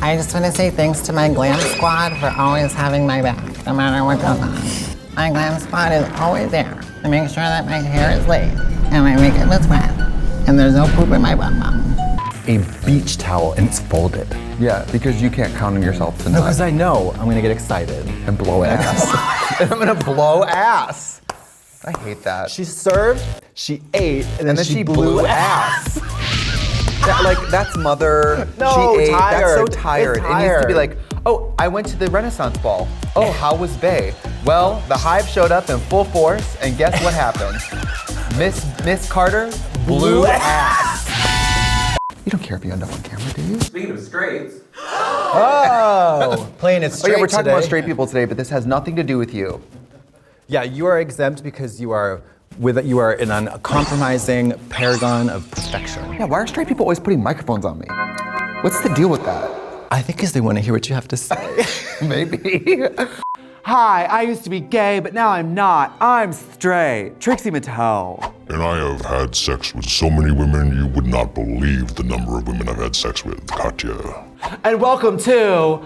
I just want to say thanks to my Glam squad for always having my back, no matter what goes on. My Glam squad is always there to make sure that my hair is laid and my makeup is wet and there's no poop in my bum bum. A beach towel and it's folded. Yeah, because you can't count on yourself to No, because I know I'm gonna get excited. and blow ass. And I'm gonna blow ass. I hate that. She served, she ate, and then she blew ass. That's mother. No, she ate. tired. That's so tired. It's It needs to be tired. like, oh, I went to the Renaissance ball. Oh, how was Bay? Well, the hive showed up in full force, and guess what happened? Miss Carter blew ass. You don't care if you end up on camera, do you? Speaking of straights. Oh, playing it straight Oh yeah, we're talking today. about straight people today, but this has nothing to do with you. Yeah, you are exempt because you are an uncompromising paragon of perfection. Yeah, why are straight people always putting microphones on me? What's the deal with that? I think because they want to hear what you have to say. Maybe. Hi, I used to be gay, but now I'm not. I'm straight. Trixie Mattel. And I have had sex with so many women, you would not believe the number of women I've had sex with, Katya. And welcome to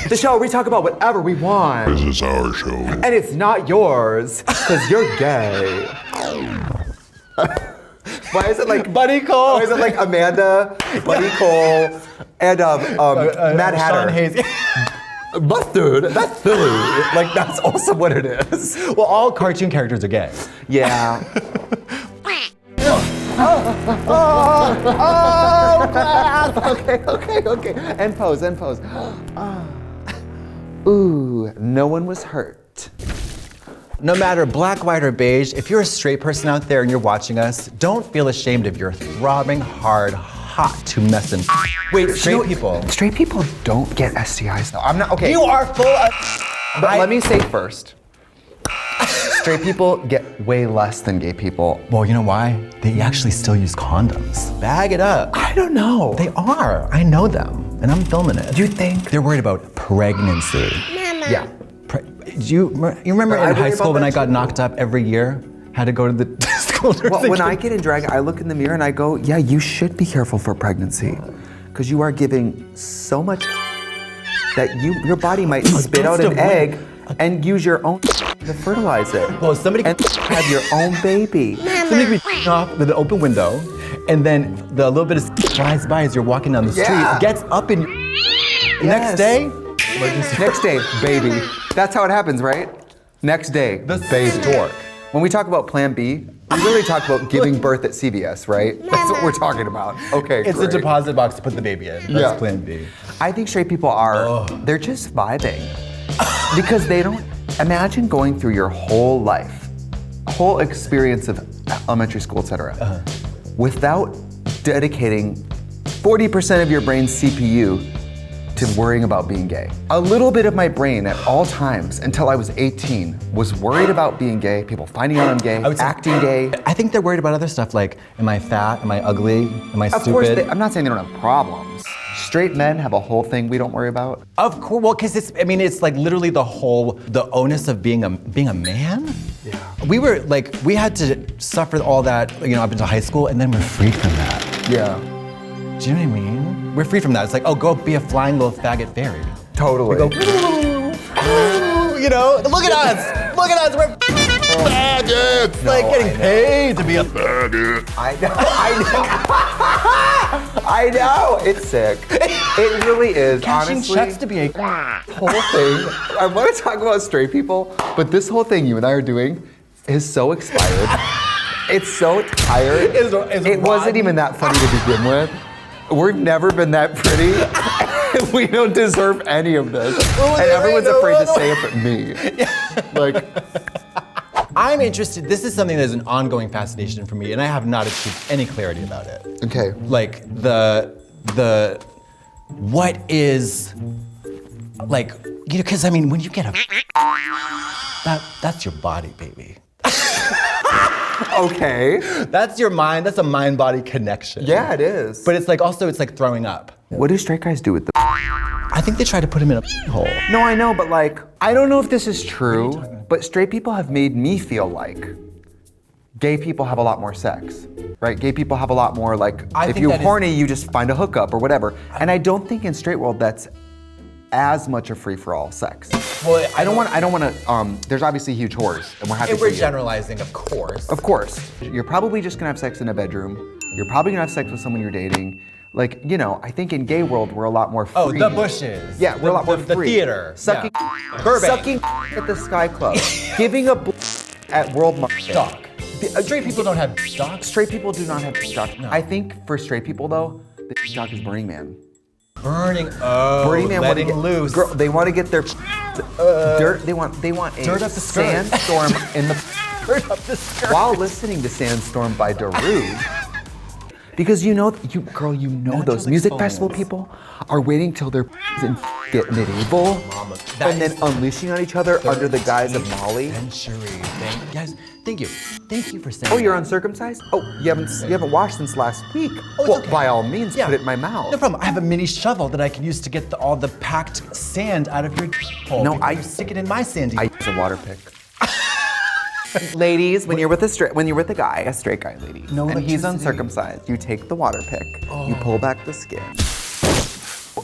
the show where we talk about whatever we want. This is our show. And it's not yours, because you're gay. Why is it like Buddy Cole? Why is it like Amanda, Buddy Cole, and Mad Hatter? Sean Hayes. Mustard, that's silly. Like, that's also what it is. Well, all cartoon characters are gay. Yeah. Okay. End pose. Ooh, no one was hurt. No matter black, white, or beige, if you're a straight person out there and you're watching us, don't feel ashamed of your throbbing, hard, hot to mess and Wait, straight people. Straight people don't get STIs though. I'm not, okay. You are full of. But let me say first, straight people get way less than gay people. Well, you know why? They actually still use condoms. Bag it up. I don't know. They are. I know them, and I'm filming it. Do you think? They're worried about pregnancy? Yeah. You remember I in high worry school about when that I got too. knocked up every year? Had to go to the school nursing. Well, when I get in drag, I look in the mirror and I go, yeah, you should be careful for pregnancy. Because you are giving so much that your body might spit out an egg and use your own to fertilize it. Well, somebody and have your own baby. Somebody could be off with an open window, and then the little bit of flies by as you're walking down the street, Yeah. gets up in your next day. Next day, baby. That's how it happens, right? Next day, baby. Stork. When we talk about Plan B, we really talk about giving birth at CVS, right? That's what we're talking about. Okay, It's great. a deposit box to put the baby in. That's Yeah. Plan B. I think straight people are, they're just vibing. Because they don't, imagine going through your whole life, whole experience of elementary school, etc., without dedicating 40% of your brain's CPU to worrying about being gay. A little bit of my brain at all times until I was 18 was worried about being gay, people finding out I'm gay, I would say- acting gay. I think they're worried about other stuff like, am I fat? Am I ugly? Am I Of stupid? course, I'm not saying they don't have problems. Straight men have a whole thing we don't worry about. Of course, well, because it's like literally the onus of being a man. Yeah. We had to suffer all that, up until high school, and then we're freed from that. Yeah. Do you know what I mean? We're free from that. It's like, oh, go be a flying little faggot fairy. Totally. Look at us! Look at us! We're faggots! It's like getting paid to be a Faggot. I know, it's sick. It really is, cashing honestly. checks to be a Whole thing, I want to talk about straight people, but this whole thing you and I are doing is so expired. It's so tired. It wasn't even that funny to begin with. We've never been that pretty. We don't deserve any of this. And everyone's afraid to say it but me. Like, I'm interested, this is something that is an ongoing fascination for me, and I have not achieved any clarity about it. okay. Like what is, because when you get that's your body, baby. Okay. That's your mind, that's a mind-body connection. Yeah, it is. But it's like throwing up. What do straight guys do with the I think they try to put him in a hole. No, I know, but I don't know if this is true, but straight people have made me feel like gay people have a lot more sex, right? Gay people have a lot more like, I if think you're that is- horny, you just find a hookup or whatever. And I don't think in straight world that's as much a free-for-all sex. Well, I don't want to, there's obviously huge whores, and we're happy If for we're you. generalizing, of course. Of course. You're probably just gonna have sex in a bedroom. You're probably gonna have sex with someone you're dating. Like, you know, I think in gay world, we're a lot more free. Oh, the bushes. Yeah, we're a lot more The free. theater. Sucking, yeah. Burbank. sucking at the Sky Club. Giving a at World Market. Stock. Straight people don't have stock. Straight people do not have stock. No. I think for straight people though, the stock is Burning Man. Burning, Burning Man letting wanna get, loose. Girl, they want to get their dirt. They want a Dirt up the skirt. sandstorm in the Dirt up the skirt. while listening to Sandstorm by Darude. Because you know those like music phones. festival people are waiting till their get medieval that and then is unleashing on each other under the guise of Molly. Century. Thank you. Thank you for saying Oh, you're that. uncircumcised? Oh, you haven't washed since last week. it's Well, okay. by all means, Yeah. put it in my mouth. No problem. I have a mini shovel that I can use to get all the packed sand out of your hole. No, before I- you stick it in my sandy. I use a water pick. Ladies, when you're with a guy, a straight guy, lady, No and he's electricity. uncircumcised, you take the water pick, you pull back the skin.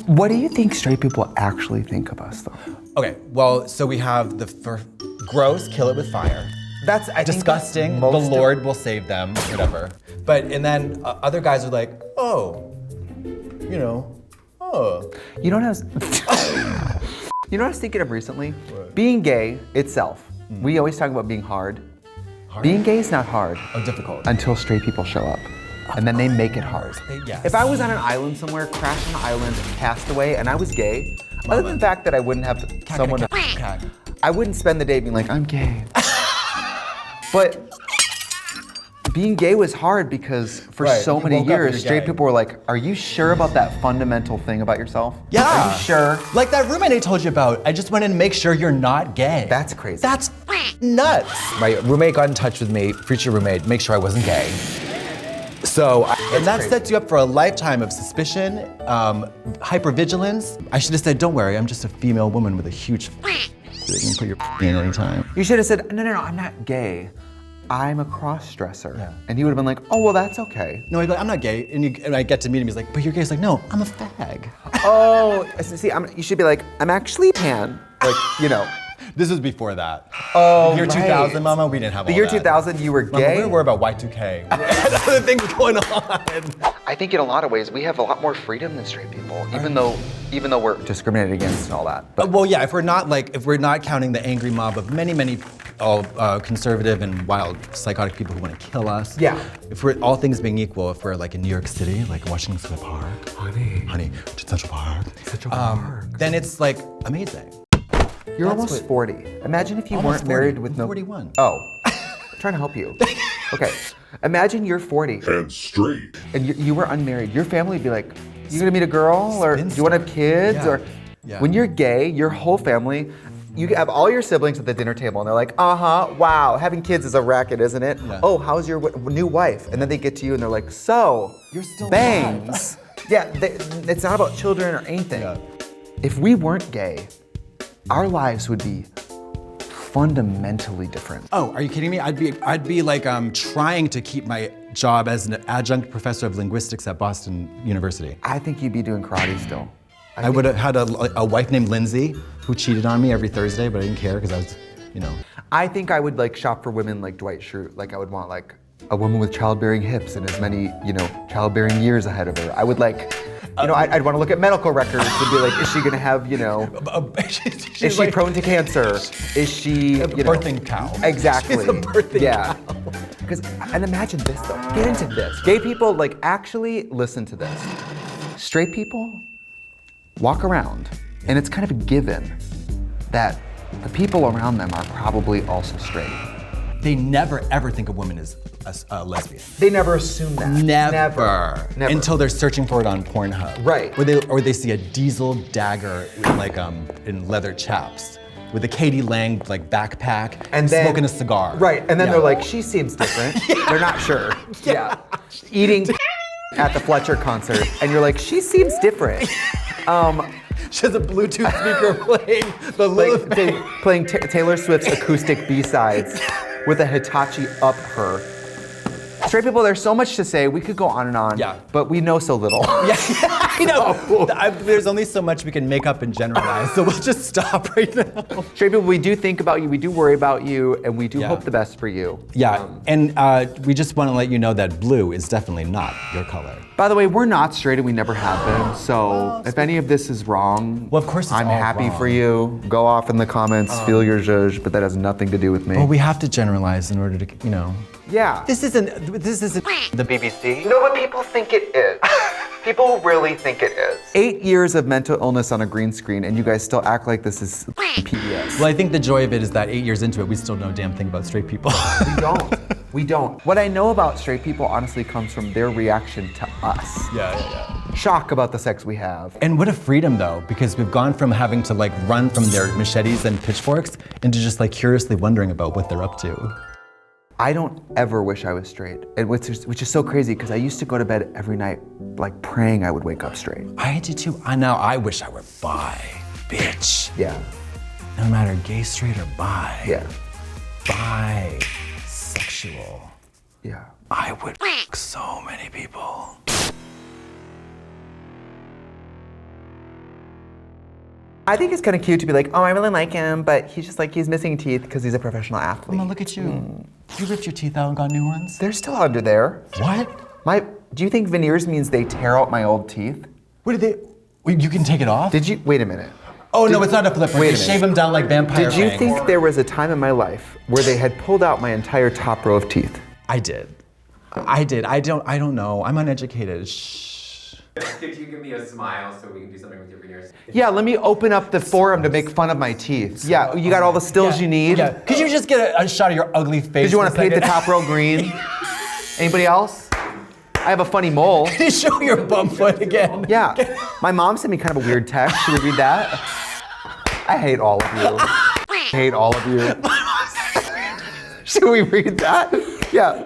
What do you think straight people actually think of us, though? Okay, well, so we have the first gross, kill it with fire. That's I think Disgusting. The most of- Lord will save them. Whatever. And then other guys are like, oh, you know, oh. You know what I was? You know what I was thinking of recently? Being gay itself. We always talk about being hard. Being gay is not hard. Oh, difficult. Until straight people show up. And then they make it hard. Yes. If I was on an island somewhere, crashed on an island, cast away, and I was gay, other than the fact that I wouldn't have someone to, I wouldn't spend the day being like, I'm gay. But being gay was hard because for Right, so you many woke up and years, you're straight gay. people were like, are you sure about that fundamental thing about yourself? Yeah. Are you sure? Like that roommate I told you about. I just went in to make sure you're not gay. That's crazy. That's nuts. My roommate got in touch with me, future roommate, make sure I wasn't gay. So, and that crazy. sets you up for a lifetime of suspicion, hypervigilance. I should have said, don't worry, I'm just a female woman with a huge that you can put your in anytime. You should have said, no, I'm not gay. I'm a cross-dresser. Yeah. And he would have been like, oh, well, that's okay. No, I'd be like, I'm not gay. And I get to meet him, he's like, but you're gay. He's like, no, I'm a fag. Oh, see, you should be like, I'm actually pan. Like, you know. This was before that. Oh, Year right. 2000, mama, we didn't have The all year that. 2000, you were Mama, gay? we were about Y2K. Other things going on. I think in a lot of ways, we have a lot more freedom than straight people, even though we're discriminated against and all that. But Well, yeah, if we're not counting the angry mob of many conservative and wild psychotic people who want to kill us. Yeah. If we're all things being equal, if we're like in New York City, like Washington Square Park, honey, Central Park, then it's like amazing. you're that's almost what- 40. Imagine if you Almost weren't married 40. with I'm no... 41. Oh, I'm trying to help you. Okay, imagine you're 40 And straight. and you were unmarried. Your family would be like, you gonna meet a girl? Or do you wanna have kids? Yeah. Or Yeah. when you're gay, your whole family, you have all your siblings at the dinner table and they're like, wow, having kids is a racket, isn't it? Yeah. Oh, how's your new wife? And then they get to you and they're like, so, You're still bangs. Yeah, it's not about children or anything. Yeah. If we weren't gay, our lives would be fundamentally different. Oh, are you kidding me? I'd be like trying to keep my job as an adjunct professor of linguistics at Boston University. I think you'd be doing karate still. I would have had a wife named Lindsay who cheated on me every Thursday, but I didn't care because I was, you know. I think I would like shop for women like Dwight Schrute. Like I would want like a woman with childbearing hips and as many, childbearing years ahead of her. I would like, I'd want to look at medical records and be like, is she gonna have, is she prone to cancer? Is she, A birthing cow. Exactly. She's a birthing yeah. cow. And imagine this though, get into this. Gay people, like actually listen to this. Straight people walk around and it's kind of a given that the people around them are probably also straight. They never ever think a woman is a lesbian. They never assume that. Never. Never. Until they're searching for it on Pornhub. Right. Or they see a diesel dagger in leather chaps with a Katie Lang like backpack And then, smoking a cigar. Right, and then Yeah. they're like, she seems different. They're not sure. Yeah. Eating at the Fletcher concert, and you're like, she seems different. She has a Bluetooth speaker playing the little Playing Taylor Swift's acoustic B-sides with a Hitachi up her. Straight people, there's so much to say. We could go on and on. Yeah. But we know so little. Yeah, I know. There's only so much we can make up and generalize, so we'll just stop right now. Straight people, we do think about you, we do worry about you, and we do Yeah. hope the best for you. Yeah, and we just want to let you know that blue is definitely not your color. By the way, we're not straight and we never have been, so if any of this is wrong, Well, of course it's I'm all happy wrong. for you. Go off in the comments, feel your zhuzh, but that has nothing to do with me. Well, we have to generalize in order to, you know. Yeah. This isn't the BBC. No, but people think it is. People really think it is. 8 years of mental illness on a green screen, and you guys still act like this is PBS. Well, I think the joy of it is that 8 years into it, we still know a damn thing about straight people. We don't. We don't. What I know about straight people honestly comes from their reaction to us. Yeah. Shock about the sex we have. And what a freedom though, because we've gone from having to like run from their machetes and pitchforks into just like curiously wondering about what they're up to. I don't ever wish I was straight, which is so crazy because I used to go to bed every night like praying I would wake up straight. I did too. Now I wish I were bi, bitch. Yeah. No matter gay, straight, or bi. Yeah. Bisexual. Yeah. I would fuck so many people. I think it's kind of cute to be like, oh, I really like him, but he's missing teeth because he's a professional athlete. Mama, look at you. You ripped your teeth out and got new ones? They're still under there. What? Do you think veneers means they tear out my old teeth? What did they? Wait, you can take it off? Wait a minute. Oh no, it's not a flipper. Wait a They minute. shave them down like vampire Did you fangs. think there was a time in my life where they had pulled out my entire top row of teeth? I did. I don't know. I'm uneducated. Shh. Could you give me a smile so we can do something with your veneers? Yeah, let me open up the forum to make fun of my teeth. Yeah, you got all the stills you need? Yeah. Could you just get a shot of your ugly face? Did you want to for a paint the second? top row green? Anybody else? I have a funny mole. Can you show your bum foot again? Yeah, my mom sent me kind of a weird text. Should we read that? I hate all of you. I hate all of you. Should we read that? Yeah.